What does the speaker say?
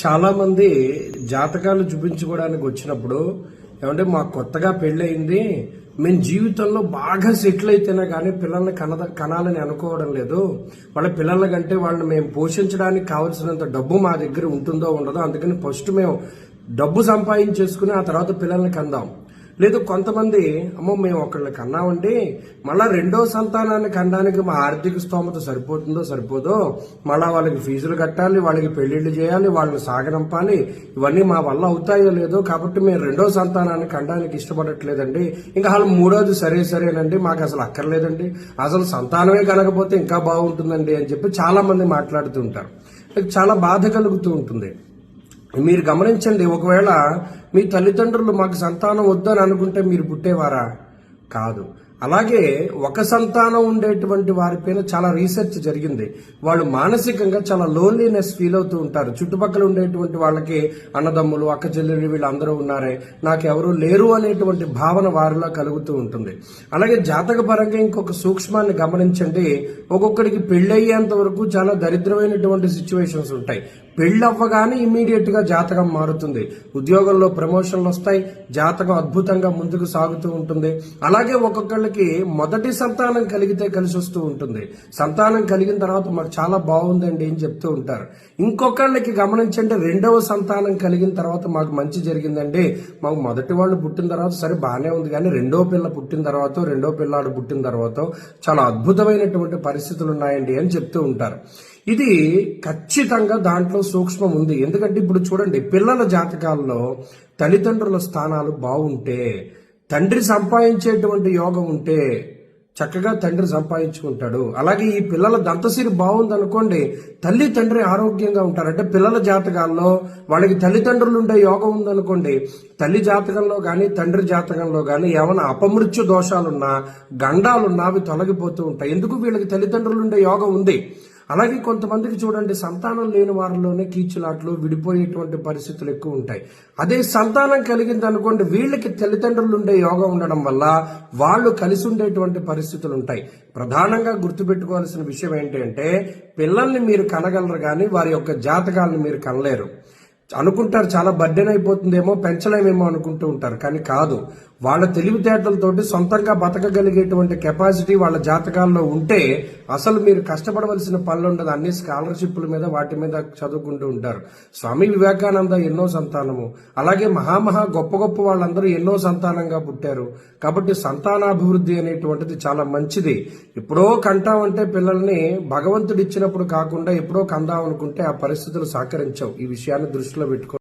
చాలా మంది జాతకాలు చూపించుకోవడానికి వచ్చినప్పుడు ఏమంటే మాకు కొత్తగా పెళ్ళయింది, మేము జీవితంలో బాగా సెటిల్ అయితేనే కానీ పిల్లల్ని కనాలని అనుకోవడం లేదు. వాళ్ళ పిల్లల కంటే వాళ్ళని మేము పోషించడానికి కావలసినంత డబ్బు మా దగ్గర ఉంటుందో ఉండదో, అందుకని ఫస్ట్ మేము డబ్బు సంపాదించేసుకుని ఆ తర్వాత పిల్లల్ని కందాం. లేదు కొంతమంది అమ్మో మేము ఒకళ్ళని కన్నామండి, మళ్ళా రెండో సంతానాన్ని కనడానికి మా ఆర్థిక స్తోమత సరిపోతుందో సరిపోదో, మళ్ళా వాళ్ళకి ఫీజులు కట్టాలి, వాళ్ళకి పెళ్లిళ్ళు చేయాలి, వాళ్ళని సాగనంపాలి, ఇవన్నీ మా వల్ల అవుతాయో లేదో, కాబట్టి మేము రెండో సంతానాన్ని కనడానికి ఇష్టపడట్లేదండి. ఇంకా వాళ్ళు మూడోది సరేనండి, మాకు అసలు అక్కర్లేదండి, అసలు సంతానమే కనకపోతే ఇంకా బాగుంటుందండి అని చెప్పి చాలా మంది మాట్లాడుతూ ఉంటారు. చాలా బాధ కలుగుతూ ఉంటుంది. మీరు గమనించండి, ఒకవేళ మీ తల్లిదండ్రులు మాకు సంతానం వద్దని అనుకుంటే మీరు పుట్టేవారా? కాదు. అలాగే ఒక సంతానం ఉండేటువంటి వారిపైన చాలా రీసెర్చ్ జరిగింది. వాళ్ళు మానసికంగా చాలా లోన్లీనెస్ ఫీల్ అవుతూ ఉంటారు. చుట్టుపక్కల ఉండేటువంటి వాళ్ళకి అన్నదమ్ములు, అక్క చెల్లెలు వీళ్ళందరూ ఉన్నారే, నాకెవరూ లేరు అనేటువంటి భావన వారిలో కలుగుతూ ఉంటుంది. అలాగే జాతక పరంగా ఇంకొక సూక్ష్మాన్ని గమనించండి. ఒక్కొక్కడికి పెళ్ళయ్యేంత వరకు చాలా దరిద్రమైనటువంటి సిచ్యువేషన్స్ ఉంటాయి. పెళ్ళవ్వగానే ఇమీడియట్ గా జాతకం మారుతుంది. ఉద్యోగంలో ప్రమోషన్లు వస్తాయి, జాతకం అద్భుతంగా ముందుకు సాగుతూ ఉంటుంది. అలాగే ఒక్కొక్కళ్ళకి మొదటి సంతానం కలిగితే కలిసి వస్తూ ఉంటుంది. సంతానం కలిగిన తర్వాత మాకు చాలా బాగుందండి అని చెప్తూ ఉంటారు. ఇంకొకళ్ళకి గమనించండి, రెండవ సంతానం కలిగిన తర్వాత మాకు మంచి జరిగిందండి, మాకు మొదటి వాళ్ళు పుట్టిన తర్వాత సరే బాగానే ఉంది, కానీ రెండో పిల్ల పుట్టిన తర్వాత, రెండో పిల్లాడు పుట్టిన తర్వాత చాలా అద్భుతమైనటువంటి పరిస్థితులు ఉన్నాయండి అని చెప్తూ ఉంటారు. ఇది ఖచ్చితంగా దాంట్లో సూక్ష్మం ఉంది. ఎందుకంటే ఇప్పుడు చూడండి, పిల్లల జాతకాల్లో తల్లిదండ్రుల స్థానాలు బాగుంటే, తండ్రి సంపాదించేటువంటి యోగం ఉంటే చక్కగా తండ్రి సంపాదించుకుంటాడు. అలాగే ఈ పిల్లల దంతసిరి బాగుంది అనుకోండి, తల్లి తండ్రి ఆరోగ్యంగా ఉంటారు. అంటే పిల్లల జాతకాల్లో వాళ్ళకి తల్లిదండ్రులు ఉండే యోగం ఉందనుకోండి, తల్లి జాతకంలో గాని తండ్రి జాతకంలో గాని ఏమైనా అపమృత్యు దోషాలున్నా, గండాలున్నా అవి తొలగిపోతూ ఉంటాయి. ఎందుకు? వీళ్ళకి తల్లిదండ్రులు ఉండే యోగం ఉంది. అలాగే కొంతమందికి చూడండి, సంతానం లేని వారిలోనే కీచులాట్లు, విడిపోయేటువంటి పరిస్థితులు ఎక్కువ ఉంటాయి. అదే సంతానం కలిగింది అనుకోండి, వీళ్ళకి తల్లిదండ్రులు ఉండే యోగం ఉండడం వల్ల వాళ్ళు కలిసి ఉండేటువంటి పరిస్థితులు ఉంటాయి. ప్రధానంగా గుర్తుపెట్టుకోవాల్సిన విషయం ఏంటంటే, పిల్లల్ని మీరు కనగలరు కానీ వారి యొక్క జాతకాలను మీరు కనలేరు. అనుకుంటారు చాలా బర్డెన్ అయిపోతుందేమో, పెంచలేమేమో అనుకుంటూ ఉంటారు, కానీ కాదు. వాళ్ళ తెలివితేటలతోటి సొంతంగా బతకగలిగేటువంటి కెపాసిటీ వాళ్ళ జాతకాల్లో ఉంటే అసలు మీరు కష్టపడవలసిన పనులు ఉండదు. అన్ని స్కాలర్షిప్ల మీద వాటి మీద చదువుకుంటూ ఉంటారు. స్వామి వివేకానంద ఎన్నో సంతానము, అలాగే మహామహా గొప్ప గొప్ప వాళ్ళందరూ ఎన్నో సంతానంగా పుట్టారు. కాబట్టి సంతానాభివృద్ధి అనేటువంటిది చాలా మంచిది. ఎప్పుడో కంటామంటే పిల్లల్ని భగవంతుడు ఇచ్చినప్పుడు కాకుండా ఎప్పుడో కందాం అనుకుంటే ఆ పరిస్థితులు సహకరించవు. ఈ విషయాన్ని దృష్టిలో పెట్టుకో.